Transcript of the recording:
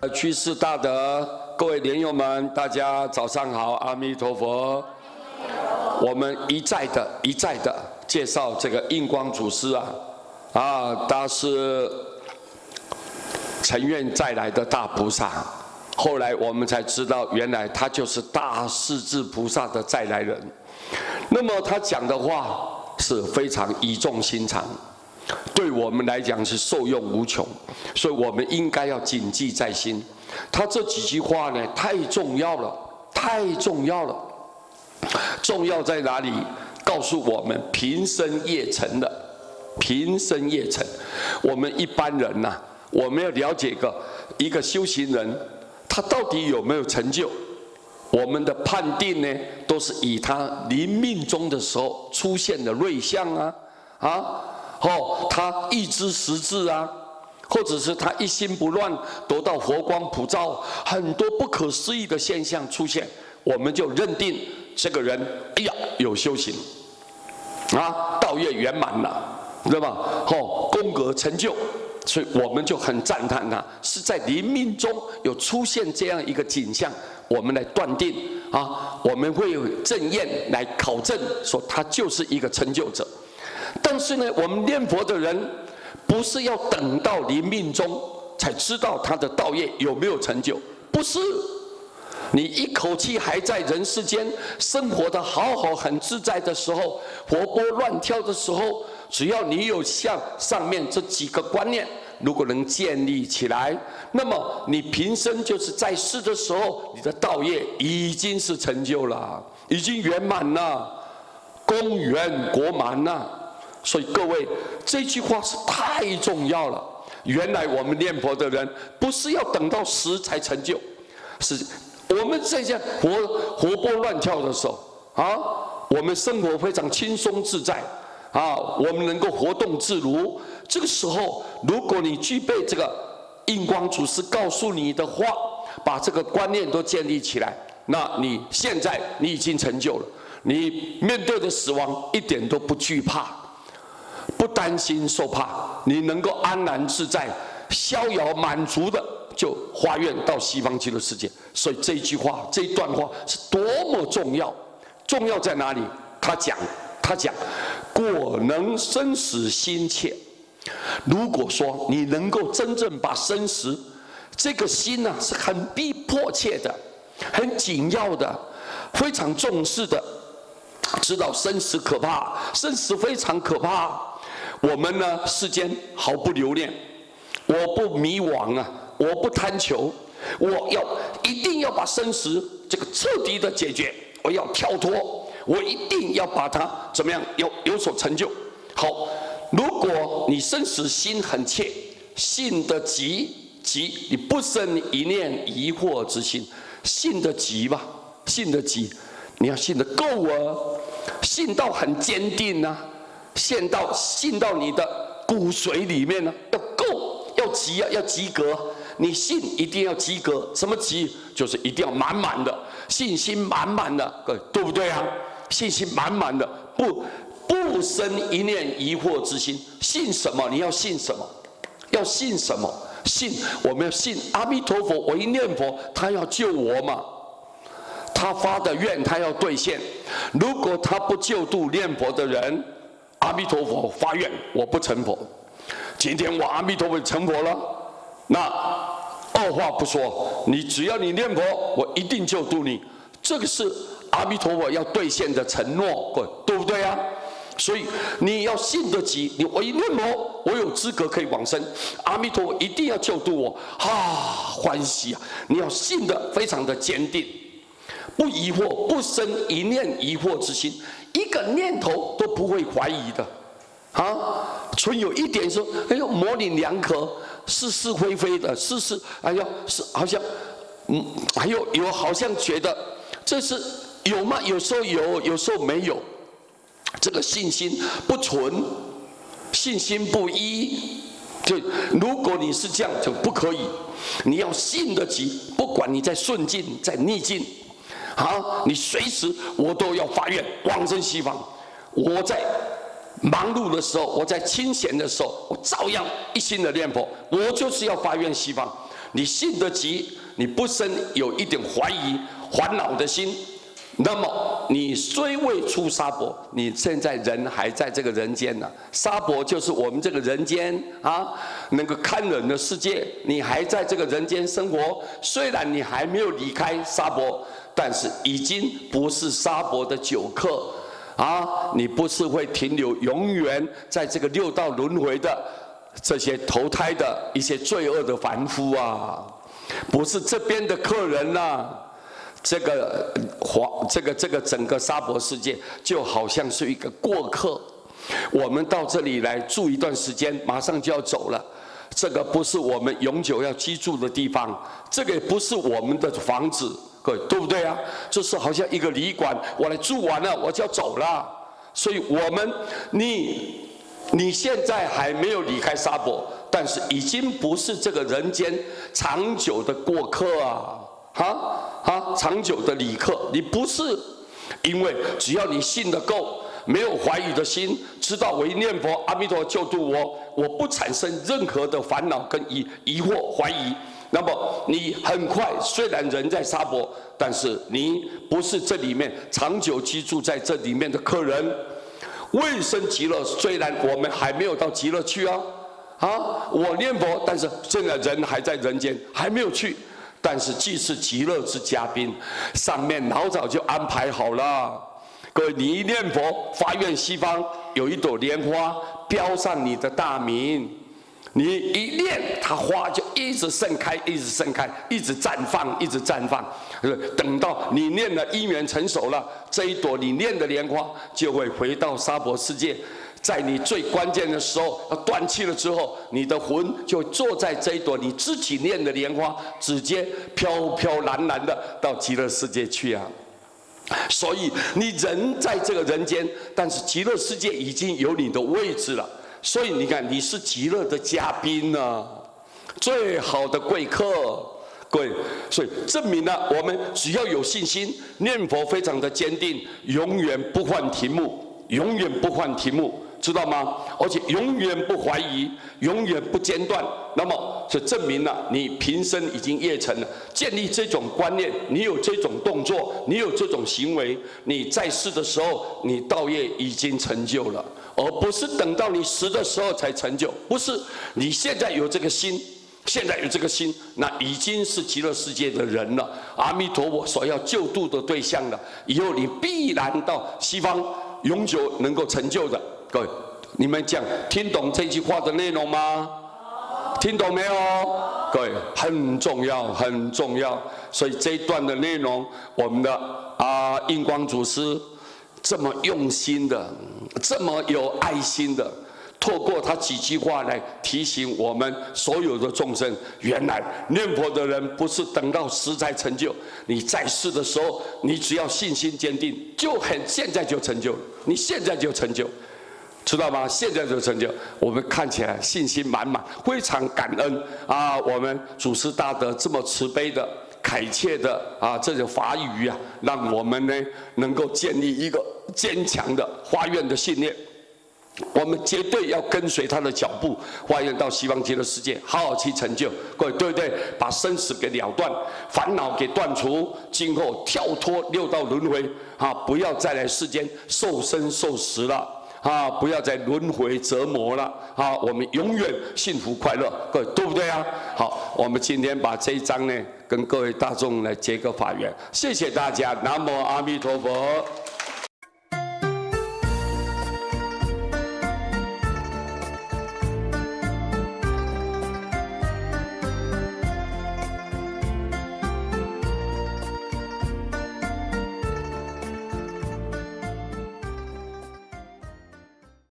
居士大德，各位莲友们，大家早上好，阿弥陀佛。我们一再的介绍这个印光祖师他是成愿再来的大菩萨。后来我们才知道，原来他就是大势至菩萨的再来人。那么他讲的话是非常语重心长，对我们来讲是受用无穷，所以我们应该要谨记在心。他这几句话呢，太重要了，太重要了。重要在哪里？告诉我们平生业成的，平生业成。我们一般人我们要了解一个修行人，他到底有没有成就？我们的判定呢，都是以他临命终的时候出现的瑞相他一知实质或者是他一心不乱，得到佛光普照，很多不可思议的现象出现，我们就认定这个人，有修行道业圆满了，对吧？功格成就，所以我们就很赞叹他是在临命中有出现这样一个景象，我们来断定我们会有正验来考证，说他就是一个成就者。但是呢，我们念佛的人不是要等到临命终才知道他的道业有没有成就，不是。你一口气还在人世间生活的好好很自在的时候，活泼乱跳的时候，只要你有像上面这几个观念，如果能建立起来，那么你平生就是在世的时候，你的道业已经是成就了，已经圆满了，功圆国满了。所以各位，这句话是太重要了。原来我们念佛的人不是要等到死才成就，是我们这些活泼乱跳的时候我们生活非常轻松自在我们能够活动自如。这个时候，如果你具备这个印光祖师告诉你的话，把这个观念都建立起来，那你现在你已经成就了。你面对的死亡一点都不惧怕，不担心受怕，你能够安然自在、逍遥满足的就发愿到西方极乐世界。所以这一句话，这一段话是多么重要！重要在哪里？他讲，果能生死心切。如果说你能够真正把生死这个心是很迫切的、很紧要的、非常重视的，知道生死可怕，生死非常可怕。我们呢，世间毫不留恋，我不迷惘我不贪求，我一定要把生死这个彻底的解决，我要跳脱，我一定要把它怎么样有所成就。好，如果你生死心很切，信得急，你不生一念疑惑之心，信得急吧，信得急，你要信得够信到很坚定信到你的骨髓里面要够，要急要及格。你信一定要及格，什么急？就是一定要满满的信心，满满的，对不对信心满满的，不生一念疑惑之心。信什么？你要信什么？要信什么？我们要信阿弥陀佛。我一念佛，他要救我嘛，他发的愿他要兑现。如果他不救度念佛的人，阿弥陀佛发愿我不成佛。今天我阿弥陀佛成佛了，那二话不说，只要你念佛，我一定救度你。这个是阿弥陀佛要兑现的承诺，对不对所以你要信得急，我一念佛，我有资格可以往生，阿弥陀佛一定要救度我欢喜你要信得非常的坚定，不疑惑，不生一念疑惑之心，一个念头都不会怀疑的存有一点说，模棱两可，是是非非的，是是好像还有好像觉得这是有吗？有时候有，有时候没有。这个信心不纯，信心不一，就如果你是这样就不可以。你要信得急，不管你在顺境在逆境你随时我都要发愿往生西方。我在忙碌的时候，我在清闲的时候，我照样一心的念佛，我就是要发愿西方。你信得急，你不生有一点怀疑、烦恼的心，那么你虽未出沙婆，你现在人还在这个人间呢。沙婆就是我们这个人间啊，能够看人的世界，你还在这个人间生活。虽然你还没有离开沙婆，但是已经不是沙婆的久客啊，你不是会停留永远在这个六道轮回的这些投胎的一些罪恶的凡夫啊，不是这边的客人呐。这个整个娑婆世界就好像是一个过客，我们到这里来住一段时间，马上就要走了。这个不是我们永久要居住的地方，这个也不是我们的房子，各位对不对啊？这是好像一个旅馆，我来住完了我就要走了。所以我们你现在还没有离开娑婆，但是已经不是这个人间长久的过客啊。长久的旅客，你不是，因为只要你信得够，没有怀疑的心，知道我一念佛，阿弥陀救度我，我不产生任何的烦恼跟疑惑、怀疑，那么你很快，虽然人在娑婆，但是你不是这里面长久居住在这里面的客人。未生极乐，虽然我们还没有到极乐去啊，我念佛，但是现在人还在人间，还没有去。但是既是极乐之嘉宾，上面老早就安排好了。各位，你一念佛，发愿西方有一朵莲花标上你的大名，你一念，它花就一直盛开，一直盛开，一直绽放，一直绽放。等到你念的因缘成熟了，这一朵你念的莲花就会回到娑婆世界。在你最关键的时候要断气了之后，你的魂就坐在这一朵你自己念的莲花，直接飘飘然然的到极乐世界去啊！所以你人在这个人间，但是极乐世界已经有你的位置了。所以你看，你是极乐的嘉宾呢，最好的贵客。各位，所以证明了我们只要有信心，念佛非常的坚定，永远不换题目，永远不换题目。知道吗？而且永远不怀疑，永远不间断。那么，这证明了你平生已经业成了。建立这种观念，你有这种动作，你有这种行为，你在世的时候，你道业已经成就了，而不是等到你死的时候才成就。不是，你现在有这个心，现在有这个心，那已经是极乐世界的人了。阿弥陀佛所要救度的对象了。以后你必然到西方永久能够成就的。各位，你们讲听懂这句话的内容吗？听懂没有？各位，很重要，很重要。所以这一段的内容，我们的印光祖师这么用心的，这么有爱心的，透过他几句话来提醒我们所有的众生：原来念佛的人不是等到死才成就，你在世的时候，你只要信心坚定，现在就成就了，你现在就成就。知道吗？现在就成就，我们看起来信心满满，非常感恩啊！我们祖师大德这么慈悲的、恳切的这种法语啊，让我们呢能够建立一个坚强的发愿的信念。我们绝对要跟随他的脚步，发愿到西方极乐世界，好好去成就。各位，对不对？把生死给了断，烦恼给断除，今后跳脱六道轮回不要再来世间受生受死了。不要再轮回折磨了我们永远幸福快乐，各位对不对啊？好，我们今天把这一章呢，跟各位大众来结个法缘，谢谢大家，南无阿弥陀佛。